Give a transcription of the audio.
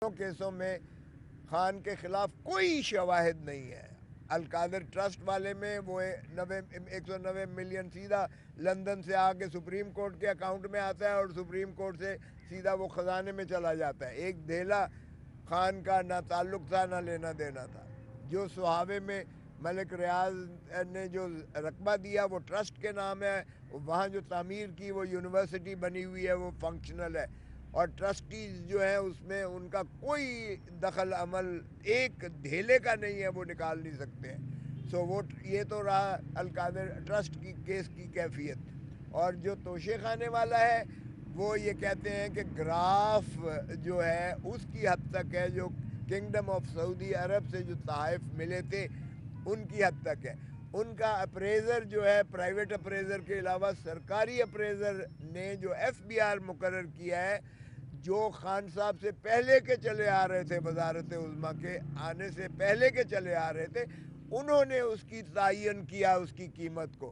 کیسوں میں خان کے خلاف کوئی شواہد نہیں ہے۔ القادر ٹرسٹ والے میں وہ 190 ملین سیدھا لندن سے آ کے سپریم کورٹ کے اکاؤنٹ میں آتا ہے اور سپریم کورٹ سے سیدھا وہ خزانے میں چلا جاتا ہے۔ ایک دھیلا خان کا نہ تعلق تھا نہ لینا دینا تھا۔ جو سہاوے میں ملک ریاض نے جو رقبہ دیا وہ ٹرسٹ کے نام ہے، وہاں جو تعمیر کی وہ یونیورسٹی بنی ہوئی ہے، وہ فنکشنل ہے، اور ٹرسٹیز جو ہیں اس میں ان کا کوئی دخل عمل ایک دھیلے کا نہیں ہے، وہ نکال نہیں سکتے ہیں۔ وہ یہ تو رہا القادر ٹرسٹ کی کیس کی کیفیت۔ اور جو توشے خانے والا ہے وہ یہ کہتے ہیں کہ گراف جو ہے اس کی حد تک ہے، جو کنگڈم آف سعودی عرب سے جو تحائف ملے تھے ان کی حد تک ہے۔ ان کا اپریزر جو ہے پرائیویٹ اپریزر کے علاوہ سرکاری اپریزر نے جو ایف بی آر مقرر کیا ہے، جو خان صاحب سے پہلے کے چلے آ رہے تھے، وزارت عظمیٰ کے آنے سے پہلے کے چلے آ رہے تھے، انہوں نے اس کی تعین کیا اس کی قیمت کو۔